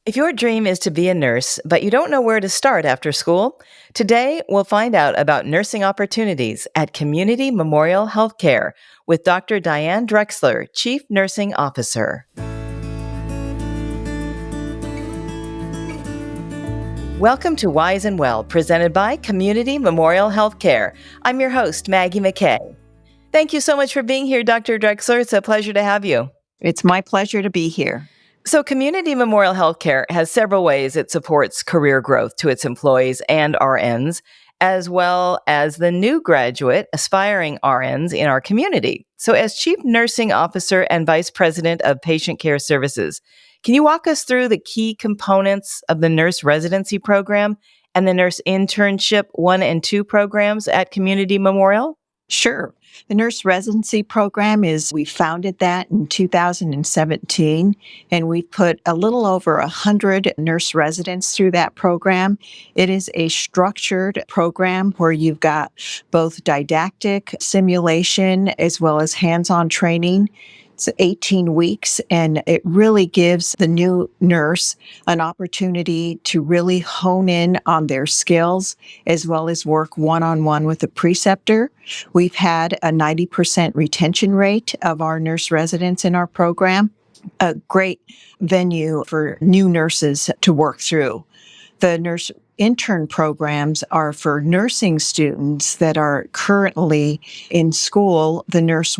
If your dream is to be a nurse, but you don't know where to start after school, today we'll find out about nursing opportunities at Community Memorial Healthcare with Dr. Diane Drexler, Chief Nursing Officer. Welcome to Wise and Well, presented by Community Memorial Healthcare. I'm your host, Maggie McKay. Thank you so much for being here, Dr. Drexler. It's a pleasure to have you. It's my pleasure to be here. So Community Memorial Healthcare has several ways it supports career growth to its employees and RNs, as well as the new graduate aspiring RNs in our community. So as Chief Nursing Officer and Vice President of Patient Care Services, can you walk us through the key components of the Nurse Residency program and the Nurse Internship 1 and 2 programs at Community Memorial? Sure. The Nurse Residency program we founded that in 2017, and we put a little over 100 nurse residents through that program. It is a structured program where you've got both didactic simulation as well as hands-on training. It's 18 weeks, and it really gives the new nurse an opportunity to really hone in on their skills as well as work one-on-one with the preceptor. We've had a 90% retention rate of our nurse residents in our program, a great venue for new nurses to work through. The nurse intern programs are for nursing students that are currently in school. The nurse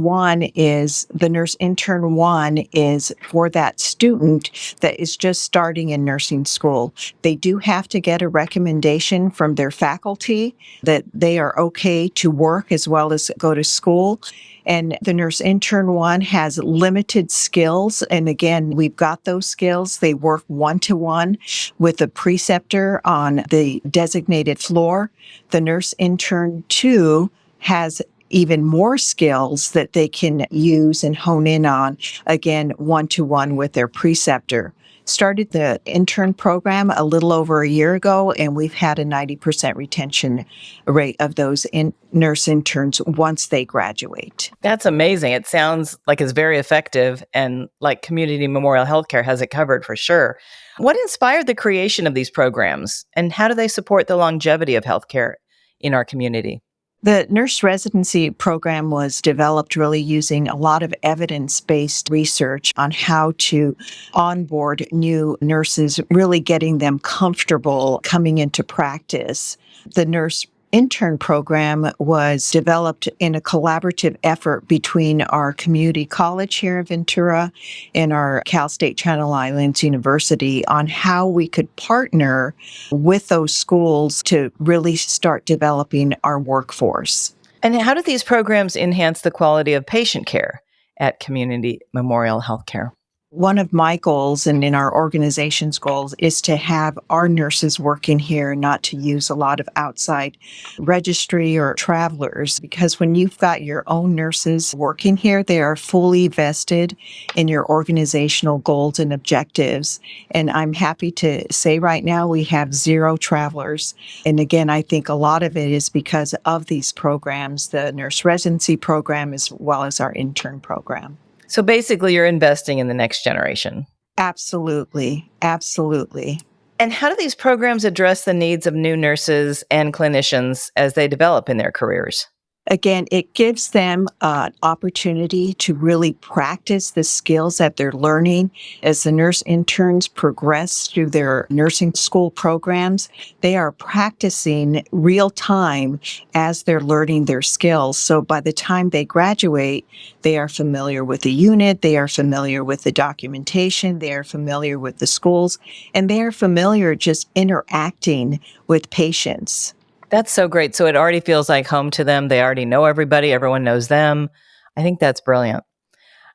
intern 1 is for that student that is just starting in nursing school. They do have to get a recommendation from their faculty that they are okay to work as well as go to school. And the nurse intern 1 has limited skills. And again, we've got those skills. They work one-to-one with the preceptor on the designated floor. The nurse intern 2 has even more skills that they can use and hone in on, again, one-to-one with their preceptor. Started the intern program a little over a year ago, and we've had a 90% retention rate of those nurse interns once they graduate. That's amazing. It sounds like it's very effective and like Community Memorial Healthcare has it covered for sure. What inspired the creation of these programs, and how do they support the longevity of healthcare in our community? The nurse residency program was developed really using a lot of evidence-based research on how to onboard new nurses, really getting them comfortable coming into practice. The nurse intern program was developed in a collaborative effort between our community college here in Ventura and our Cal State Channel Islands University on how we could partner with those schools to really start developing our workforce. And how do these programs enhance the quality of patient care at Community Memorial Healthcare? One of my goals and in our organization's goals is to have our nurses working here, not to use a lot of outside registry or travelers, because when you've got your own nurses working here, they are fully vested in your organizational goals and objectives. And I'm happy to say right now we have 0 travelers. And again, I think a lot of it is because of these programs, the nurse residency program as well as our intern program. So basically, you're investing in the next generation. Absolutely. Absolutely. And how do these programs address the needs of new nurses and clinicians as they develop in their careers? Again, it gives them an opportunity to really practice the skills that they're learning. As the nurse interns progress through their nursing school programs, they are practicing real time as they're learning their skills. So by the time they graduate, they are familiar with the unit, they are familiar with the documentation, they are familiar with the schools, and they are familiar just interacting with patients. That's so great. So it already feels like home to them. They already know everybody. Everyone knows them. I think that's brilliant.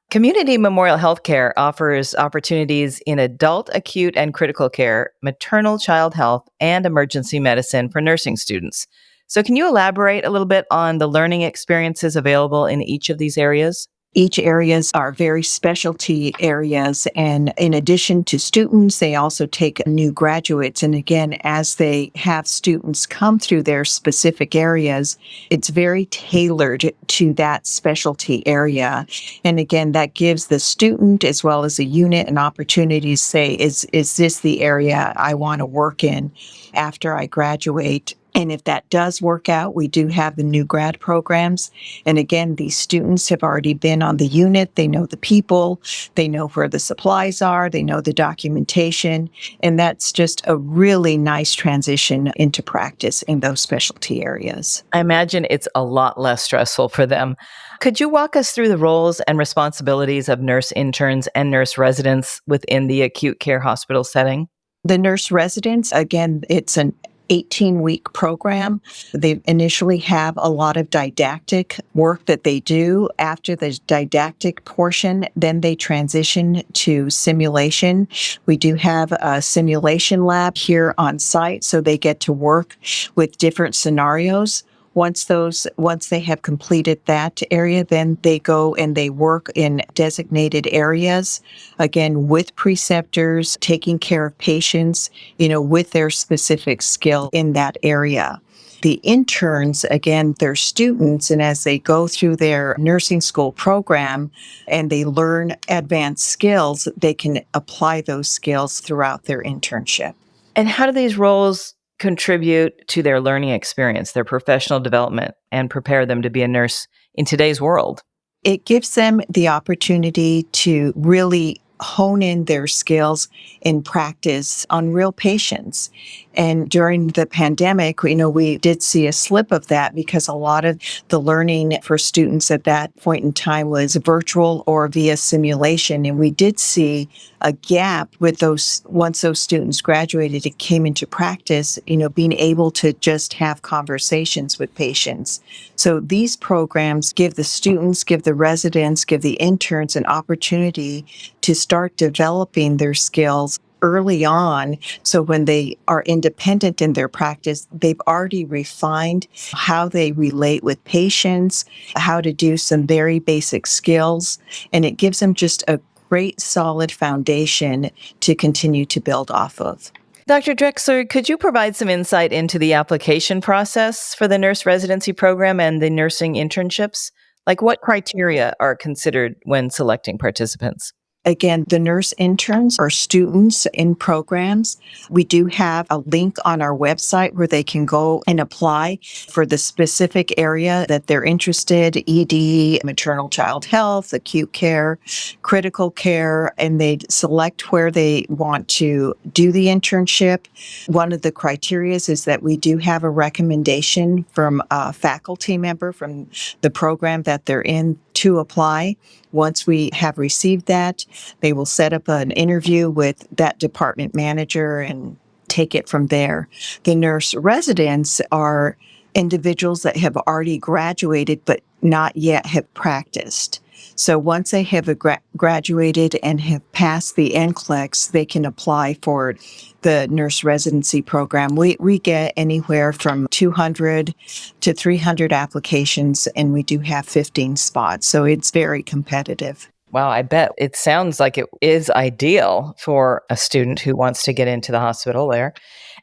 Community Memorial Healthcare offers opportunities in adult, acute, and critical care, maternal child health, and emergency medicine for nursing students. So can you elaborate a little bit on the learning experiences available in each of these areas? Each areas are very specialty areas, and in addition to students, they also take new graduates. And again, as they have students come through their specific areas, it's very tailored to that specialty area. And again, that gives the student as well as the unit an opportunity to say, is this the area I want to work in after I graduate? And if that does work out, we do have the new grad programs. And again, these students have already been on the unit. They know the people, they know where the supplies are, they know the documentation. And that's just a really nice transition into practice in those specialty areas. I imagine it's a lot less stressful for them. Could you walk us through the roles and responsibilities of nurse interns and nurse residents within the acute care hospital setting? The nurse residents, again, it's an 18-week program. They initially have a lot of didactic work that they do. After the didactic portion, then they transition to simulation. We do have a simulation lab here on site, so they get to work with different scenarios. Once they have completed that area, then they go and they work in designated areas, again, with preceptors, taking care of patients, with their specific skill in that area. The interns, again, they're students, and as they go through their nursing school program and they learn advanced skills, they can apply those skills throughout their internship. And how do these roles contribute to their learning experience, their professional development, and prepare them to be a nurse in today's world? It gives them the opportunity to really hone in their skills in practice on real patients. And during the pandemic, we did see a slip of that because a lot of the learning for students at that point in time was virtual or via simulation. And we did see a gap with those, once those students graduated and came into practice, being able to just have conversations with patients. So these programs give the students, give the residents, give the interns an opportunity to start developing their skills early on. So when they are independent in their practice, they've already refined how they relate with patients, how to do some very basic skills, and it gives them just a great solid foundation to continue to build off of. Dr. Drexler, could you provide some insight into the application process for the nurse residency program and the nursing internships? Like, what criteria are considered when selecting participants? Again, the nurse interns are students in programs. We do have a link on our website where they can go and apply for the specific area that they're interested, ED, maternal child health, acute care, critical care, and they select where they want to do the internship. One of the criteria is that we do have a recommendation from a faculty member from the program that they're in to apply. Once we have received that, they will set up an interview with that department manager and take it from there. The nurse residents are individuals that have already graduated but not yet have practiced. So once they have graduated and have passed the NCLEX, they can apply for the nurse residency program. We get anywhere from 200 to 300 applications, and we do have 15 spots. So it's very competitive. Wow, I bet it sounds like it is ideal for a student who wants to get into the hospital there.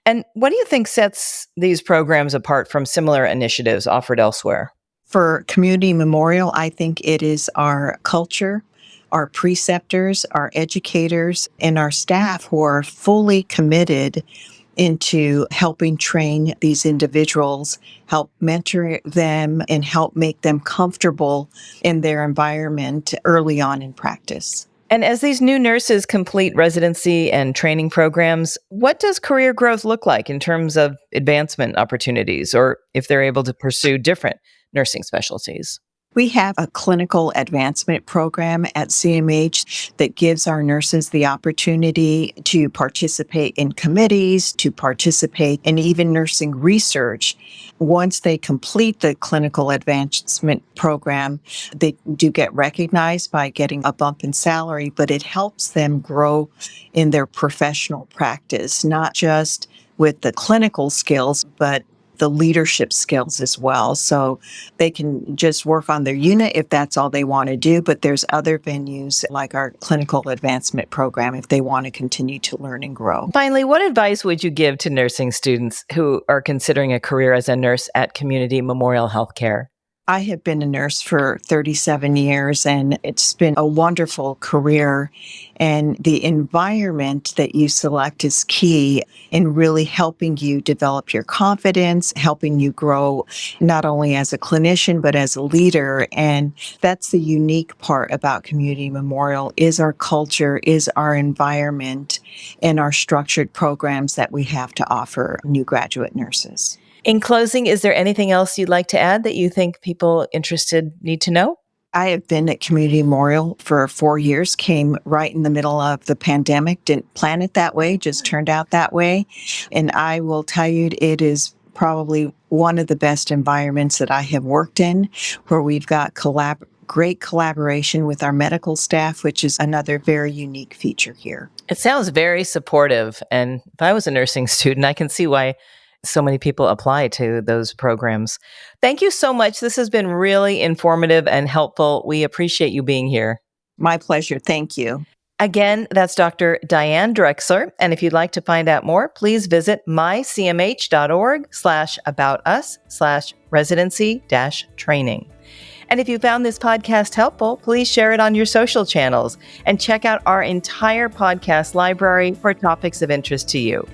And what do you think sets these programs apart from similar initiatives offered elsewhere? For Community Memorial, I think it is our culture, our preceptors, our educators, and our staff who are fully committed into helping train these individuals, help mentor them, and help make them comfortable in their environment early on in practice. And as these new nurses complete residency and training programs, what does career growth look like in terms of advancement opportunities, or if they're able to pursue different nursing specialties? We have a clinical advancement program at CMH that gives our nurses the opportunity to participate in committees, to participate in even nursing research. Once they complete the clinical advancement program, they do get recognized by getting a bump in salary, but it helps them grow in their professional practice, not just with the clinical skills, but the leadership skills as well. So they can just work on their unit if that's all they want to do. But there's other venues like our clinical advancement program if they want to continue to learn and grow. Finally, what advice would you give to nursing students who are considering a career as a nurse at Community Memorial Healthcare? I have been a nurse for 37 years, and it's been a wonderful career. And the environment that you select is key in really helping you develop your confidence, helping you grow not only as a clinician, but as a leader. And that's the unique part about Community Memorial is our culture, is our environment, and our structured programs that we have to offer new graduate nurses. In closing, is there anything else you'd like to add that you think people interested need to know? I have been at Community Memorial for 4 years, came right in the middle of the pandemic, didn't plan it that way, just turned out that way. And I will tell you, it is probably one of the best environments that I have worked in, where we've got great collaboration with our medical staff, which is another very unique feature here. It sounds very supportive. And if I was a nursing student, I can see why so many people apply to those programs. Thank you so much. This has been really informative and helpful. We appreciate you being here. My pleasure. Thank you. Again, that's Dr. Diane Drexler. And if you'd like to find out more, please visit mycmh.org/aboutus/residency-training. And if you found this podcast helpful, please share it on your social channels and check out our entire podcast library for topics of interest to you.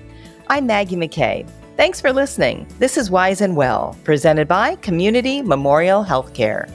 I'm Maggie McKay. Thanks for listening. This is Wise and Well, presented by Community Memorial Healthcare.